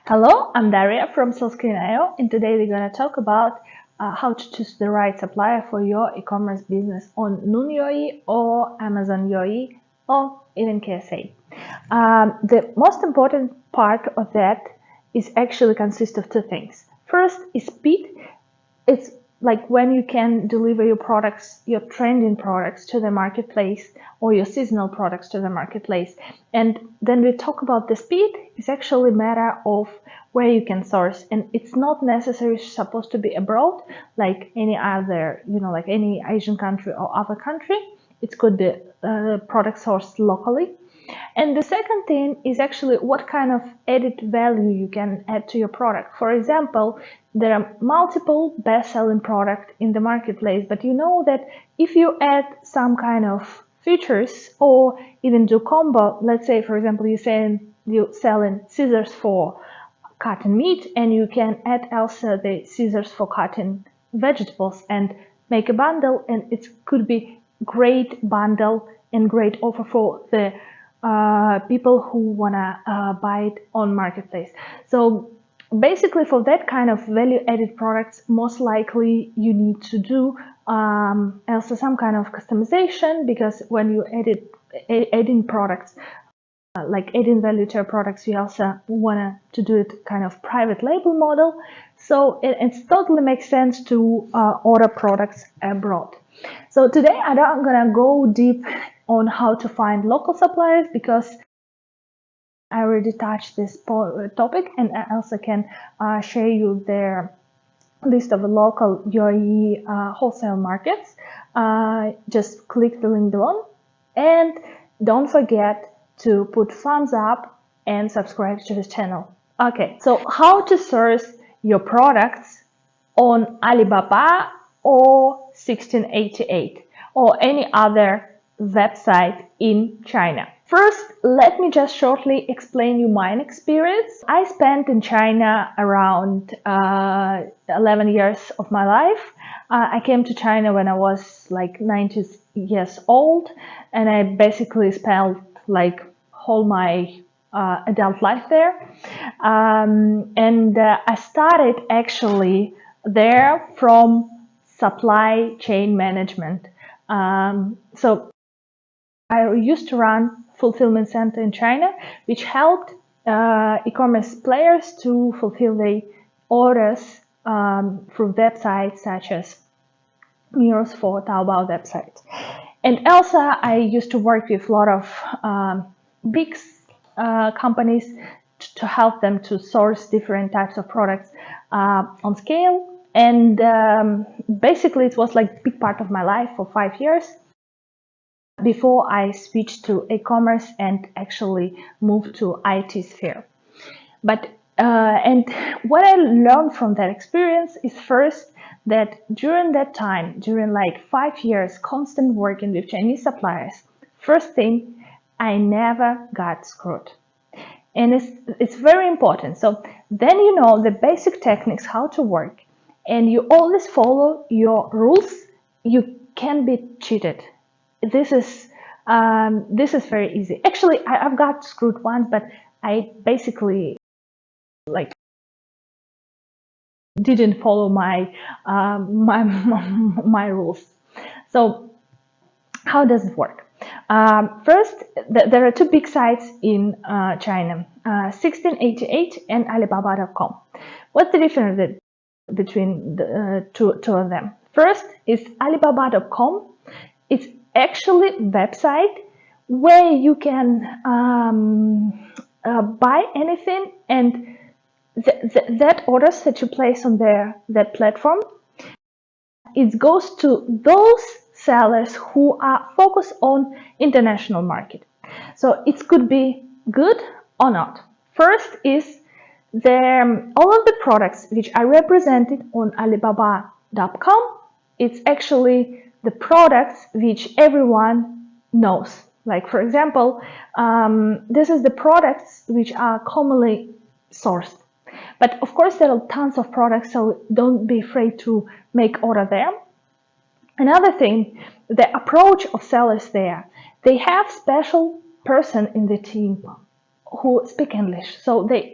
Hello, I'm Daria from Salescreen.io, and today we're going to talk about how to choose the right supplier for your e-commerce business on Noon UAE or Amazon UAE or even KSA. The most important part of that is actually consists of two things. First is speed. It's like when you can deliver your products, your trending products to the marketplace or your seasonal products to the marketplace. And then we talk about the speed. It's actually a matter of where you can source, and it's not necessarily supposed to be abroad like any other, like any Asian country or other country. It could be product sourced locally. And the second thing is actually what kind of added value you can add to your product. For example, there are multiple best-selling products in the marketplace, but you know that if you add some kind of features or even do combo, let's say, for example, you're selling scissors for cutting meat, and you can add also the scissors for cutting vegetables and make a bundle, and it could be great bundle and great offer for the people who wanna buy it on marketplace. So basically, for that kind of value-added products, most likely you need to do also some kind of customization, because when you adding products, like adding value to your products, you also want to do it kind of private label model. So it totally makes sense to order products abroad. So today I'm not gonna go deep on how to find local suppliers, because I already touched this topic, and I also can share you their list of local UAE wholesale markets. Just click the link below, and don't forget to put thumbs up and subscribe to this channel. Okay, so how to source your products on Alibaba or 1688 or any other website in China. First, let me just shortly explain you my experience. I spent in China around 11 years of my life. I came to China when I was like 90 years old, and I basically spent like whole my adult life there. I started actually there from supply chain management. So I used to run fulfillment center in China, which helped e-commerce players to fulfill their orders through websites such as mirrors for Taobao websites. And also, I used to work with a lot of big companies to help them to source different types of products on scale. And basically, it was like a big part of my life for 5 years before I switched to e-commerce and actually moved to IT sphere. But and what I learned from that experience is first that during that time, during like 5 years constant working with Chinese suppliers, first thing, I never got screwed. And it's very important. So then you know the basic techniques how to work, and you always follow your rules. You can't be cheated. This is very easy. Actually, I've got screwed once, but I basically like didn't follow my my rules. So how does it work? First, there are two big sites in China, 1688 and Alibaba.com. What's the difference between the two of them? First is Alibaba.com. It's actually a website where you can buy anything, and that orders that you place on that platform, it goes to those sellers who are focused on international market. So it could be good or not. First is all of the products which are represented on Alibaba.com. It's actually the products which everyone knows. Like, for example, this is the products which are commonly sourced. But of course, there are tons of products, so don't be afraid to make order there. Another thing, the approach of sellers there, they have special person in the team who speak English. So they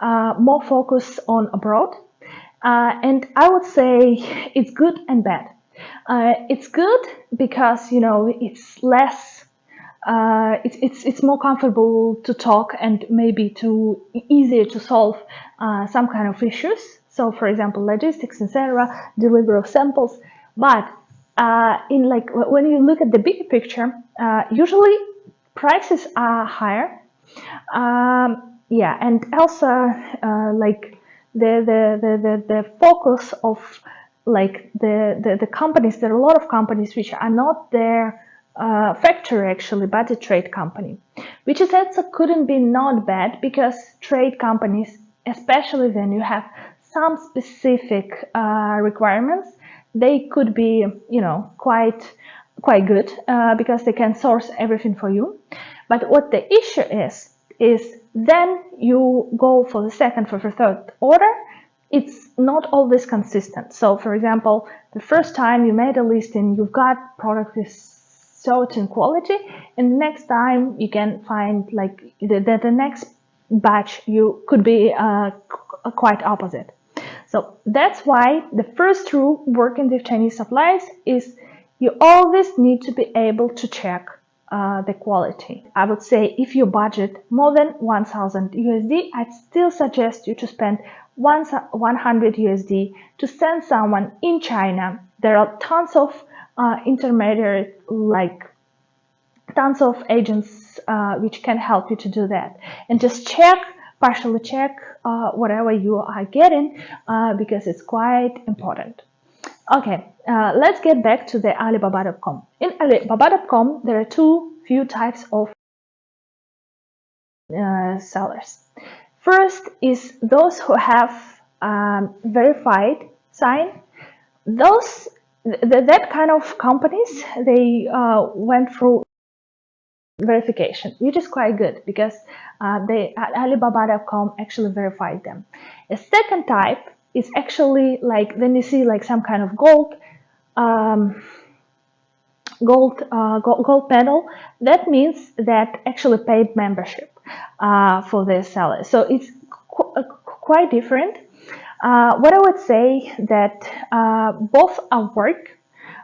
more focus on abroad. And I would say it's good and bad. It's good because, you know, it's less, it's more comfortable to talk and maybe easier to solve some kind of issues. So, for example, logistics, etc., delivery of samples. But in like when you look at the bigger picture, usually prices are higher. Yeah, and also like the focus of like the companies. There are a lot of companies which are not their factory actually, but a trade company, which is also couldn't be not bad, because trade companies, especially when you have some specific requirements, they could be, you know, quite good because they can source everything for you. But what the issue is then you go for the second, for the third order, it's not always consistent. So, for example, the first time you made a listing, you've got product with certain quality, and next time you can find like the next batch you could be quite opposite. So that's why the first rule working with Chinese suppliers is you always need to be able to check the quality. I would say if you budget more than 1000 USD, I'd still suggest you to spend 100 USD to send someone in China. There are tons of intermediary, like tons of agents which can help you to do that, and just partially check whatever you are getting because it's quite important. Okay, let's get back to the Alibaba.com. In Alibaba.com, there are few types of sellers. First is those who have verified sign. That kind of companies, they went through verification, which is quite good because Alibaba.com actually verified them. A second type is actually like when you see like some kind of gold medal. That means that actually paid membership for the seller. So it's quite different. What I would say that both are work,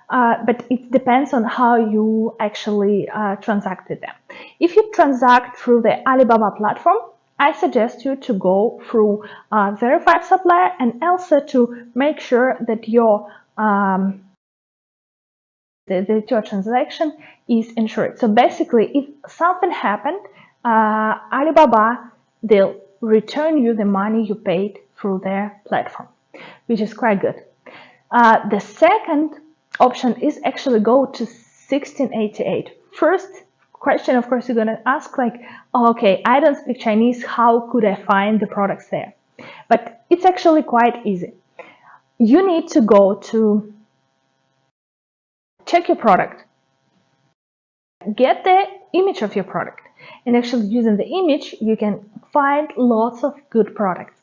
but it depends on how you actually transacted them. If you transact through the Alibaba platform, I suggest you to go through verified supplier, and also to make sure that your transaction is insured. So basically, if something happened, Alibaba, they'll return you the money you paid through their platform, which is quite good. The second option is actually go to 1688. First question, of course, you're going to ask like, oh, okay, I don't speak Chinese, how could I find the products there? But it's actually quite easy. You need to go to check your product, get the image of your product, and actually using the image, you can find lots of good products.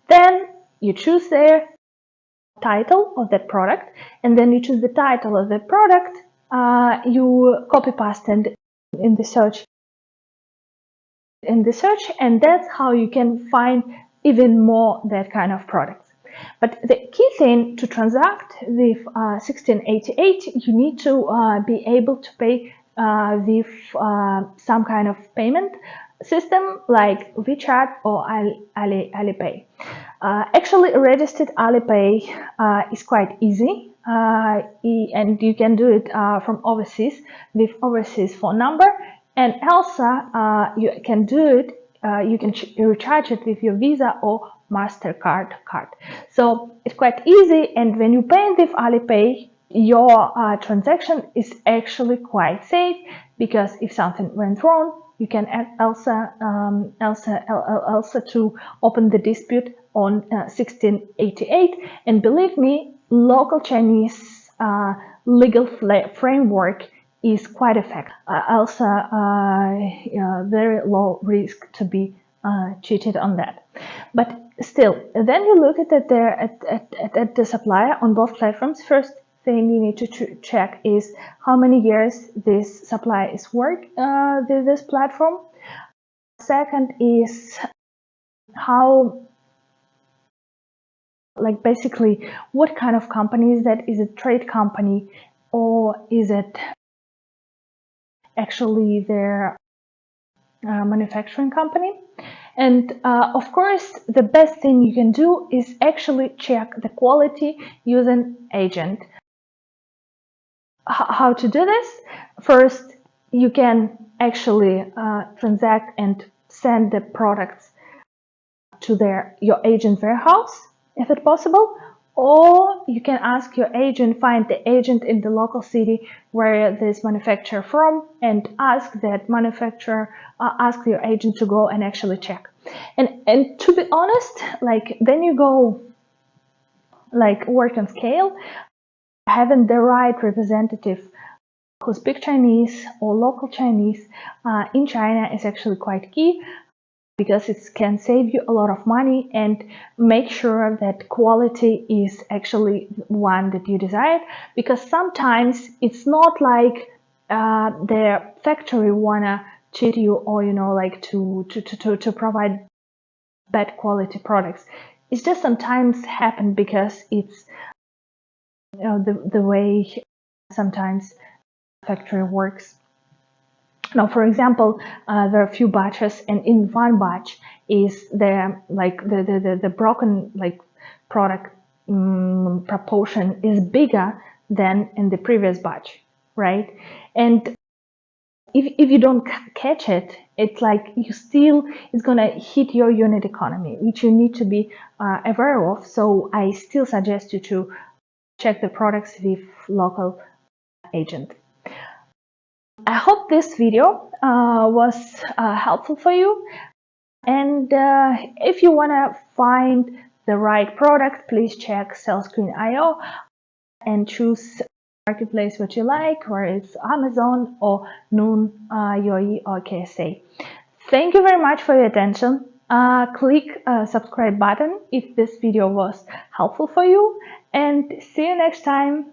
Then you choose their title of that product, and then you choose the title of the product, you copy paste in the search, and that's how you can find even more that kind of products. But the key thing to transact with 1688, you need to be able to pay with some kind of payment system like WeChat or Alipay. Actually, registered Alipay is quite easy, and you can do it from overseas with overseas phone number, and also you can do it. You can recharge it with your Visa or MasterCard card. So it's quite easy, and when you pay with Alipay, your transaction is actually quite safe, because if something went wrong, you can also to open the dispute on 1688. And believe me, local Chinese legal framework is quite effective. Also, very low risk to be cheated on that. But still, then you look at the supplier on both platforms. First thing you need to check is how many years this supplier is work with this platform. Second is how, like, basically what kind of company is that? Is it trade company, or is it actually their manufacturing company? And of course, the best thing you can do is actually check the quality using agent. How to do this? First, you can actually transact and send the products to your agent warehouse, if it's possible, or you can ask your agent, find the agent in the local city where this manufacturer from, and ask that manufacturer, ask your agent to go and actually check. And to be honest, like, then you go like work on scale. Having the right representative who speaks Chinese or local Chinese in China is actually quite key, because it can save you a lot of money and make sure that quality is actually one that you desire. Because sometimes it's not like the factory wanna cheat you, or like to provide bad quality products. It's just sometimes happen because it's the way sometimes factory works. Now, for example, there are a few batches, and in one batch is the broken product proportion is bigger than in the previous batch, right? And if you don't catch it, it's like it's gonna hit your unit economy, which you need to be aware of. So I still suggest you to check the products with local agent. I hope this video was helpful for you. And if you want to find the right product, please check SalesQueen.io and choose marketplace what you like, whether it's Amazon or Noon, UAE or KSA. Thank you very much for your attention. Click subscribe button if this video was helpful for you, and see you next time.